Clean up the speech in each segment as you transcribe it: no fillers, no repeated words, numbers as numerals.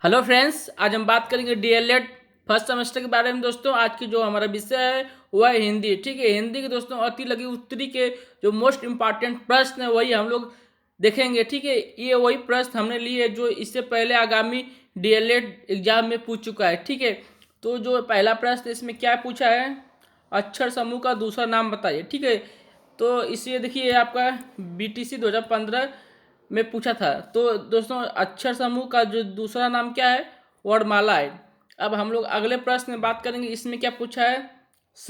Hello friends, आज हम बात करेंगे डीएलएड फर्स्ट सेमेस्टर के बारे में। दोस्तों, आज की जो हमारा विषय है वह है हिंदी। ठीक है, हिंदी के दोस्तों अति लघु उत्तरी के जो मोस्ट इम्पॉर्टेंट प्रश्न है वही हम लोग देखेंगे। ठीक है, ये वही प्रश्न हमने लिए जो इससे पहले आगामी डीएलएड एग्जाम में पूछ चुका है। ठीक है, तो जो पहला प्रश्न इसमें क्या पूछा है, अक्षर समूह का दूसरा नाम बताइए। ठीक है, तो इसलिए देखिए आपका बीटीसी 2015 में पूछा था। तो दोस्तों अक्षर समूह का जो दूसरा नाम क्या है, वर्णमाला है। अब हम लोग अगले प्रश्न में बात करेंगे। इसमें क्या पूछा है, स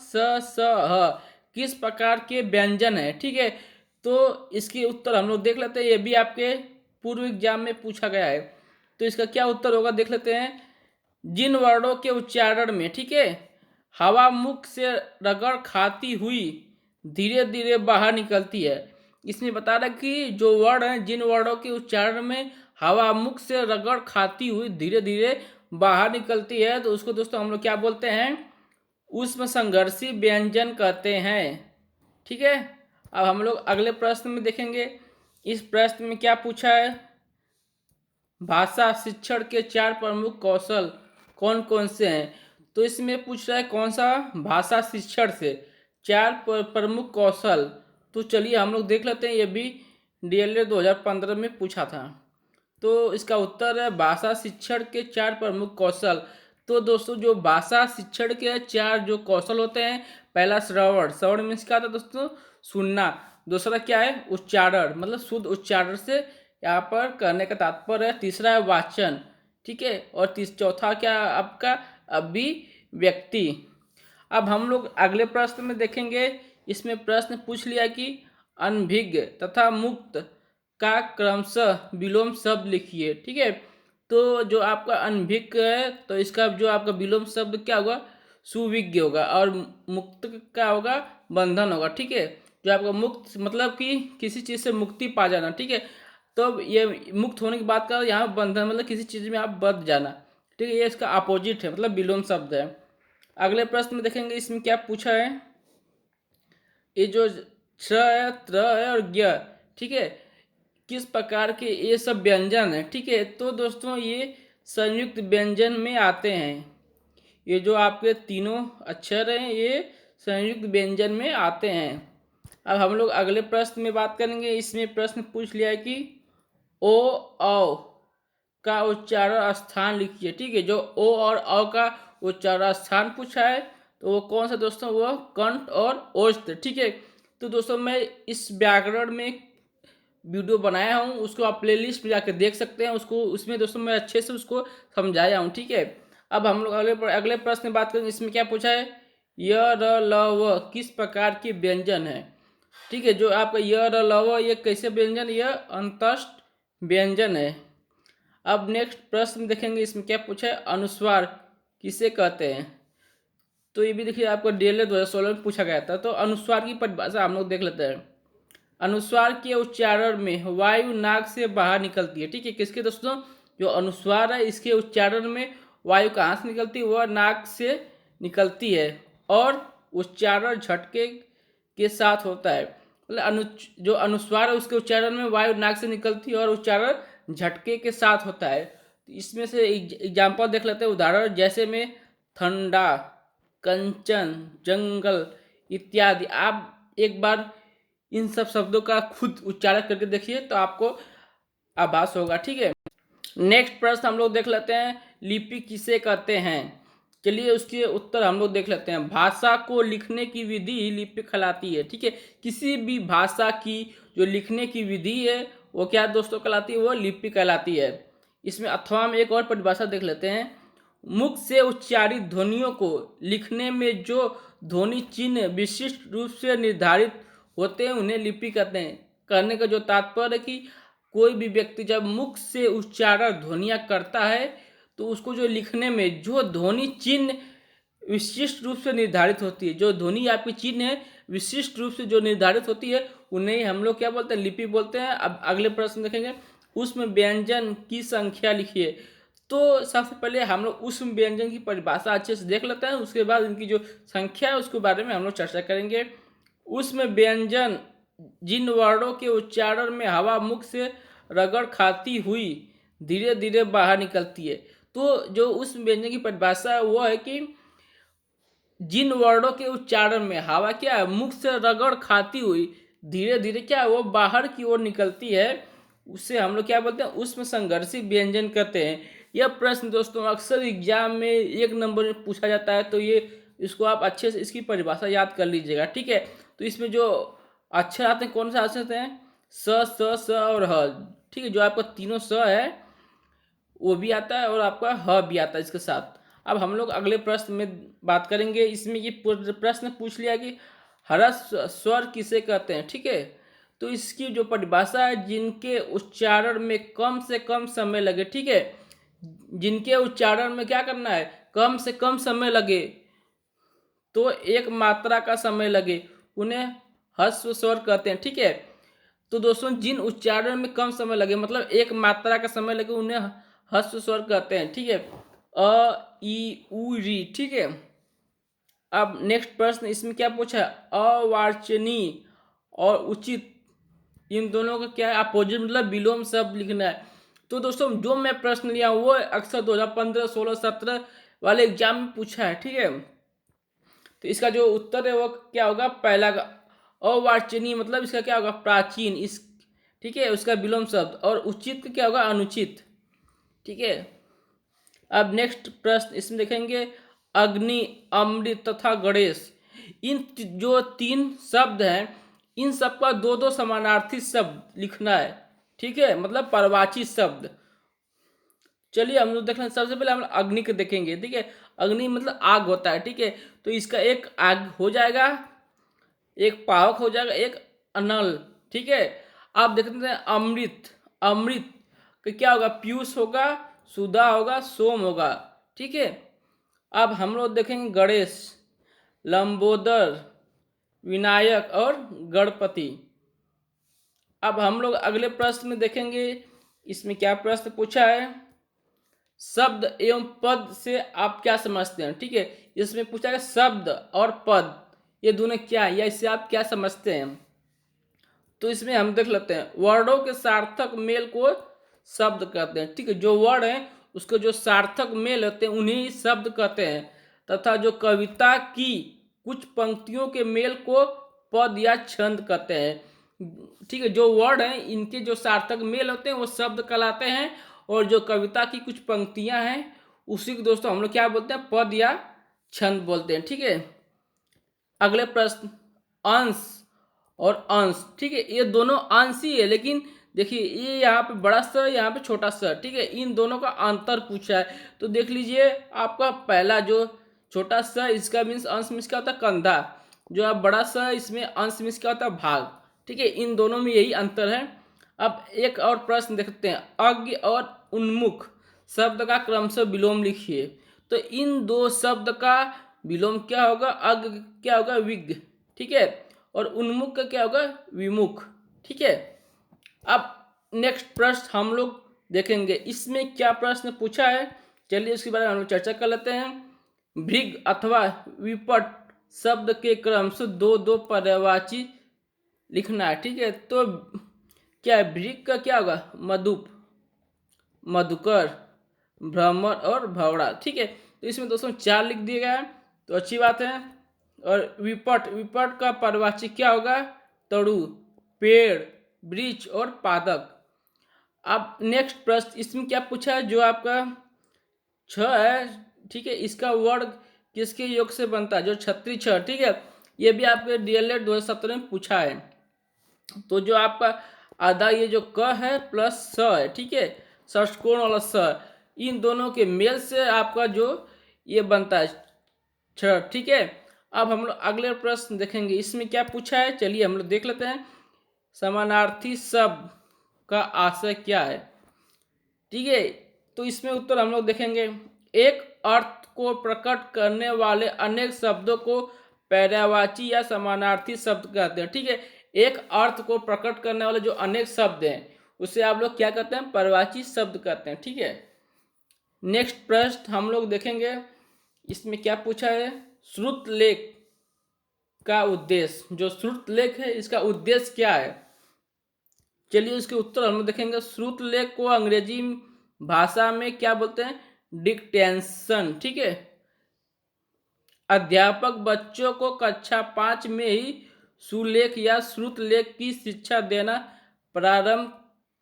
स ह किस प्रकार के व्यंजन है। ठीक है, तो इसके उत्तर हम लोग देख लेते हैं। ये भी आपके पूर्व एग्जाम में पूछा गया है। तो इसका क्या उत्तर होगा देख लेते हैं। जिन वर्णों के उच्चारण में, ठीक है, हवा मुख से रगड़ खाती हुई धीरे धीरे बाहर निकलती है। इसमें बता रहा कि जो वर्ण है, जिन वर्णों के उच्चारण में हवा मुख से रगड़ खाती हुई धीरे धीरे बाहर निकलती है, तो उसको दोस्तों हम लोग क्या बोलते हैं, उष्म संघर्षी व्यंजन कहते हैं। ठीक है, अब हम लोग अगले प्रश्न में देखेंगे। इस प्रश्न में क्या पूछा है, भाषा शिक्षण के 4 प्रमुख कौशल कौन कौन से हैं। तो इसमें पूछ रहा है कौन सा, भाषा शिक्षण से 4 प्रमुख कौशल। तो चलिए हम लोग देख लेते हैं। ये भी डीएलएड 2015 में पूछा था। तो इसका उत्तर है भाषा शिक्षण के 4 प्रमुख कौशल। तो दोस्तों जो भाषा शिक्षण के 4 जो कौशल होते हैं, पहला श्रवण। श्रवण मीन्स क्या था दोस्तों, सुनना। दूसरा क्या है, उच्चारण, मतलब शुद्ध उच्चारण से यहाँ पर करने का तात्पर्य है। तीसरा है वाचन। ठीक है, और चौथा क्या आपका, अभिव्यक्ति। अब हम लोग अगले प्रश्न में देखेंगे। इसमें प्रश्न पूछ लिया कि अनभिज्ञ तथा मुक्त का क्रमशः विलोम शब्द लिखिए। ठीक है, तो जो आपका अनभिज्ञ है तो इसका जो आपका विलोम शब्द क्या होगा, सुविज्ञ होगा, और मुक्त का होगा बंधन होगा। ठीक है, जो आपका मुक्त मतलब कि किसी चीज़ से मुक्ति पा जाना। ठीक है, तो ये मुक्त होने की बात कर, यहाँ बंधन मतलब किसी चीज़ में आप बंध जाना। ठीक है, ये इसका अपोजिट है, मतलब विलोम शब्द है। अगले प्रश्न में देखेंगे। इसमें क्या पूछा है, ये जो छ है, त्र है और ज्ञ, ठीक है, किस प्रकार के ये सब व्यंजन है। ठीक है, तो दोस्तों ये संयुक्त व्यंजन में आते हैं। ये जो आपके तीनों अक्षर हैं ये संयुक्त व्यंजन में आते हैं। अब हम लोग अगले प्रश्न में बात करेंगे। इसमें प्रश्न पूछ लिया है कि ओ औ का उच्चारण स्थान लिखिए। ठीक है, जो ओ और औ का उच्चारण स्थान पूछा है तो वो कौन सा दोस्तों, वो कंठ और ओष्ठ। ठीक है, तो दोस्तों मैं इस व्याकरण में एक वीडियो बनाया हूँ, उसको आप प्लेलिस्ट में जाकर देख सकते हैं। उसको उसमें दोस्तों मैं अच्छे से उसको समझाया हूँ। ठीक है, अब हम लोग अगले प्रश्न में बात करेंगे। इसमें क्या पूछा है, य र ल व किस प्रकार के व्यंजन है। ठीक है, जो आपका य र ल व ये कैसे व्यंजन, यह अंतस्थ व्यंजन है। अब नेक्स्ट प्रश्न देखेंगे। इसमें क्या पूछा है, अनुस्वार किसे कहते हैं। तो ये भी देखिए आपको डीएलएड 2016 में पूछा गया था। तो अनुस्वार की परिभाषा हम लोग देख लेते हैं। अनुस्वार के उच्चारण में वायु नाक से बाहर निकलती है। ठीक है, किसके दोस्तों, जो अनुस्वार है इसके उच्चारण में वायु कहाँ से निकलती है, वह नाक से निकलती है, और उच्चारण झटके के साथ होता है। मतलब जो अनुस्वार है उसके उच्चारण में वायु नाक से निकलती है और उच्चारण झटके के साथ होता है। तो इसमें से एग्जाम्पल देख लेते हैं, उदाहरण जैसे में ठंडा, कंचन, जंगल इत्यादि। आप एक बार इन सब शब्दों का खुद उच्चारण करके देखिए तो आपको आभास होगा। ठीक है, नेक्स्ट प्रश्न हम लोग देख लेते हैं, लिपि किसे कहते हैं। चलिए उसके उत्तर हम लोग देख लेते हैं। भाषा को लिखने की विधि लिपि कहलाती है। ठीक है, किसी भी भाषा की जो लिखने की विधि है वो क्या दोस्तों कहलाती है, वो लिपि कहलाती है। इसमें अथवा में एक और परिभाषा देख लेते हैं। मुख से उच्चारित ध्वनियों को लिखने में जो ध्वनि चिन्ह विशिष्ट रूप से निर्धारित होते हैं उन्हें लिपि कहते हैं। कहने का जो तात्पर्य है कि कोई भी व्यक्ति जब मुख से उच्चारण ध्वनियाँ करता है तो उसको जो लिखने में जो ध्वनि चिन्ह विशिष्ट रूप से निर्धारित होती है, जो ध्वनि आपकी चिन्ह है विशिष्ट रूप से जो निर्धारित होती है, उन्हें हम लोग क्या बोलते हैं, लिपि बोलते हैं। अब अगले प्रश्न देखेंगे, उसमें व्यंजन की संख्या लिखिए। तो सबसे पहले हम लोग उस व्यंजन की परिभाषा अच्छे से देख लेते हैं, उसके बाद इनकी जो संख्या है उसके बारे में हम लोग चर्चा करेंगे। उसमें व्यंजन जिन वर्णों के उच्चारण में हवा मुख से रगड़ खाती हुई धीरे धीरे बाहर निकलती है। तो जो उस व्यंजन की परिभाषा है वो है कि जिन वर्णों के उच्चारण में हवा क्या है मुख से रगड़ खाती हुई धीरे धीरे क्या है वो बाहर की ओर निकलती है, उससे हम लोग क्या बोलते हैं, उसमें संघर्षी व्यंजन कहते हैं। यह प्रश्न दोस्तों अक्सर एग्जाम में 1 नंबर में पूछा जाता है, तो ये इसको आप अच्छे से इसकी परिभाषा याद कर लीजिएगा, ठीक है। तो इसमें जो अक्षर आते हैं कौन से अक्षर हैं, स स स और ह, ठीक है। जो आपका तीनों स है वो भी आता है और आपका ह भी आता है इसके साथ। अब हम लोग अगले प्रश्न में बात करेंगे। इसमें ये प्रश्न पूछ लिया कि ह्रस्व स्वर किसे कहते हैं, ठीक है। तो इसकी जो परिभाषा है, जिनके उच्चारण में कम से कम समय लगे, ठीक है। जिनके उच्चारण में क्या करना है, कम से कम समय लगे, तो एक मात्रा का समय लगे, उन्हें ह्रस्व स्वर कहते हैं, ठीक है। तो दोस्तों जिन उच्चारण में कम समय लगे मतलब एक मात्रा का समय लगे उन्हें ह्रस्व स्वर कहते हैं, ठीक है। अ ई उ री, ठीक है। अब नेक्स्ट प्रश्न इसमें क्या पूछा है, अवांछनीय और उचित, इन दोनों का क्या है अपोजिट, मतलब विलोम शब्द लिखना है। तो दोस्तों जो मैं प्रश्न लिया हूँ वो अक्सर 2015, 16, 17 वाले एग्जाम में पूछा है, ठीक है। तो इसका जो उत्तर है वो क्या होगा, पहला का अवांछनीय, मतलब इसका क्या होगा प्राचीन, इस ठीक है, उसका विलोम शब्द। और उचित का क्या होगा अनुचित, ठीक है। अब नेक्स्ट प्रश्न इसमें देखेंगे, अग्नि, अमृत तथा गणेश, इन जो 3 शब्द हैं इन सब का दो दो समानार्थी शब्द लिखना है, ठीक है, मतलब परवाची शब्द। चलिए हम लोग देख लें, सबसे पहले हम अग्नि को देखेंगे, ठीक है। अग्नि मतलब आग होता है, ठीक है। तो इसका एक आग हो जाएगा, एक पावक हो जाएगा, एक अनल, ठीक है। आप देखते हैं अमृत, अमृत का क्या होगा, पीयूष होगा, सुधा होगा, सोम होगा, ठीक है। अब हम लोग देखेंगे गणेश, लंबोदर, विनायक और गणपति। अब हम लोग अगले प्रश्न में देखेंगे, इसमें क्या प्रश्न पूछा है, शब्द एवं पद से आप क्या समझते हैं, ठीक है। इसमें पूछा है शब्द और पद ये दोनों क्या है या इससे आप क्या समझते हैं। तो इसमें हम देख लेते हैं, वर्णों के सार्थक मेल को शब्द कहते हैं, ठीक है। जो वर्ण है उसको जो सार्थक मेल होते हैं उन्हें ही शब्द कहते हैं, तथा जो कविता की कुछ पंक्तियों के मेल को पद या छंद कहते हैं, ठीक है। जो वर्ण है इनके जो सार्थक मेल होते हैं वो शब्द कहलाते हैं, और जो कविता की कुछ पंक्तियां हैं उसी को दोस्तों हम लोग क्या बोलते हैं, पद या छंद बोलते हैं, ठीक है। अगले प्रश्न, अंश और अंश, ठीक है। ये दोनों अंश ही है, लेकिन देखिए ये यहाँ पे बड़ा सा, यहाँ पे छोटा सा, ठीक है। इन दोनों का अंतर पूछा है। तो देख लीजिए आपका पहला जो छोटा सा, इसका मीन्स अंश मीन्स क्या होता है कंधा, जो आप बड़ा सा इसमें अंश मीन्स क्या होता है भाग, ठीक है। इन दोनों में यही अंतर है। अब एक और प्रश्न देखते हैं, अज्ञ और उन्मुख शब्द का क्रमशः विलोम लिखिए। तो इन दो शब्द का विलोम क्या होगा, अज्ञ क्या होगा विज्ञ, ठीक है। और उन्मुख का क्या होगा विमुख, ठीक है। अब नेक्स्ट प्रश्न हम लोग देखेंगे, इसमें क्या प्रश्न पूछा है, चलिए इसके बारे में हम लोग चर्चा कर लेते हैं। भृग अथवा विपट शब्द के क्रम से दो दो पर्यायवाची लिखना है, ठीक है। तो क्या है, भृग का क्या होगा मधुप, मधुकर, भ्रमर और भवड़ा, ठीक है। तो इसमें दोस्तों 4 लिख दिया गया है, तो अच्छी बात है। और विपट, विपट का पर्यायवाची क्या होगा तड़ु, पेड़, वृक्ष और पादप। अब नेक्स्ट प्रश्न इसमें क्या पूछा है, जो आपका 6 है, ठीक है, इसका वर्ग किसके योग से बनता है, जो छत्री 6, ठीक है। ये भी आपके डीएलएड 2017 में पूछा है। तो जो आपका आधा ये जो क है प्लस स है, ठीक है, षष्ठकोण वाला स, इन दोनों के मेल से आपका जो ये बनता है 6, ठीक है। अब हम लोग अगले प्रश्न देखेंगे, इसमें क्या पूछा है, चलिए हम लोग देख लेते हैं। समानार्थी शब्द का आशय क्या है, ठीक है। तो इसमें उत्तर हम लोग देखेंगे, एक अर्थ को प्रकट करने वाले अनेक शब्दों को पर्यायवाची या समानार्थी शब्द कहते हैं, ठीक है। एक अर्थ को प्रकट करने वाले जो अनेक शब्द हैं उसे आप लोग क्या कहते हैं, पर्यायवाची शब्द कहते हैं, ठीक है। नेक्स्ट प्रश्न हम लोग देखेंगे, इसमें क्या पूछा है, श्रुत लेख का उद्देश्य, जो श्रुत लेख है इसका उद्देश्य क्या है। चलिए इसके उत्तर हम लोग देखेंगे। श्रुत लेख को अंग्रेजी भाषा में क्या बोलते हैं, डिक्टेंशन। ठीक है, अध्यापक बच्चों को कक्षा 5 में ही सुलेख या श्रुतलेख की शिक्षा देना प्रारंभ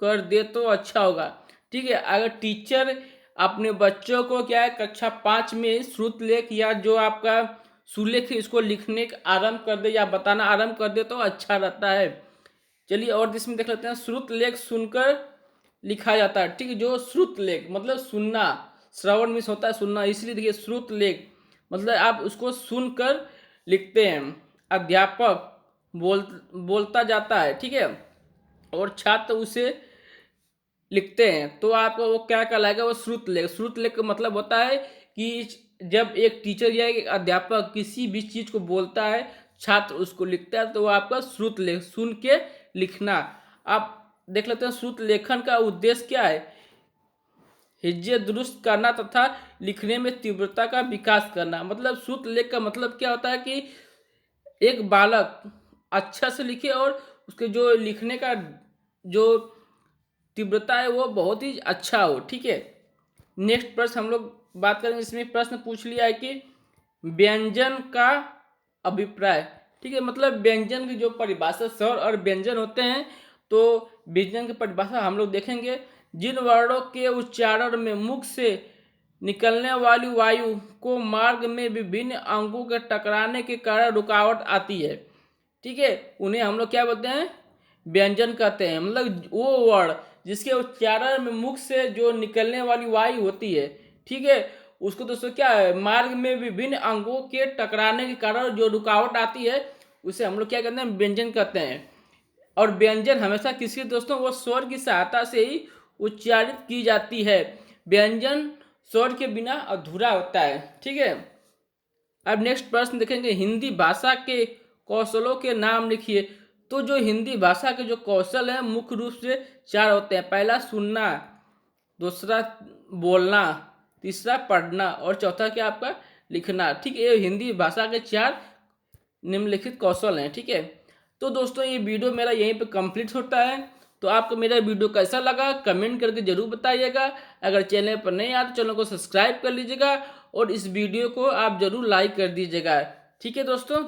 कर दे तो अच्छा होगा। ठीक है, अगर टीचर अपने बच्चों को क्या है कक्षा 5 में श्रुतलेख या जो आपका सुलेख है इसको लिखने का आरंभ कर दे या बताना आरंभ कर दे तो अच्छा रहता है। चलिए और इसमें देख लेते हैं, श्रुतलेख सुनकर लिखा जाता है। ठीक है, जो श्रुतलेख मतलब सुनना, श्रवण मिस होता है सुनना, इसलिए देखिए श्रुतलेख मतलब आप उसको सुनकर लिखते हैं। अध्यापक बोलता जाता है, ठीक है, और छात्र उसे लिखते हैं तो आपको वो क्या कहलाएगा, वो श्रुतलेख। श्रुतलेख का मतलब होता है कि जब एक टीचर या एक अध्यापक किसी भी चीज को बोलता है, छात्र उसको लिखता है, तो वो आपका श्रुतलेख, सुन के लिखना। आप देख लेते हैं श्रुत लेखन का उद्देश्य क्या है, हिज्जे दुरुस्त करना तथा लिखने में तीव्रता का विकास करना। मतलब श्रुत लेख का मतलब क्या होता है कि एक बालक अच्छा से लिखे और उसके जो लिखने का जो तीव्रता है वो बहुत ही अच्छा हो। ठीक है, नेक्स्ट प्रश्न हम लोग बात करेंगे। इसमें प्रश्न पूछ लिया है कि व्यंजन का अभिप्राय। ठीक है, मतलब व्यंजन की जो परिभाषा, स्वर और व्यंजन होते हैं, तो व्यंजन की परिभाषा हम लोग देखेंगे। जिन वर्णों के उच्चारण में मुख से निकलने वाली वायु को मार्ग में विभिन्न अंगों के टकराने के कारण रुकावट आती है, ठीक है, उन्हें हम लोग क्या बोलते हैं, व्यंजन कहते हैं। मतलब वो वर्ण जिसके उच्चारण में मुख से जो निकलने वाली वायु होती है, ठीक है, उसको दोस्तों क्या है, मार्ग में विभिन्न अंगों के टकराने के कारण जो रुकावट आती है उसे हम लोग क्या कहते हैं, व्यंजन कहते हैं। और व्यंजन हमेशा किसी दोस्तों वो स्वर की सहायता से ही उच्चारित की जाती है। व्यंजन स्वर के बिना अधूरा होता है। ठीक है, अब नेक्स्ट प्रश्न देखेंगे, हिंदी भाषा के कौशलों के नाम लिखिए। तो जो हिंदी भाषा के जो कौशल हैं मुख्य रूप से 4 होते हैं। पहला सुनना, दूसरा बोलना, तीसरा पढ़ना और चौथा क्या आपका लिखना। ठीक है, ये हिंदी भाषा के 4 निम्नलिखित कौशल हैं। ठीक है, तो दोस्तों ये वीडियो मेरा यहीं पे कंप्लीट होता है। तो आपको मेरा वीडियो कैसा लगा कमेंट करके जरूर बताइएगा। अगर चैनल पर नहीं आए तो चैनल को सब्सक्राइब कर लीजिएगा और इस वीडियो को आप जरूर लाइक कर दीजिएगा। ठीक है दोस्तों।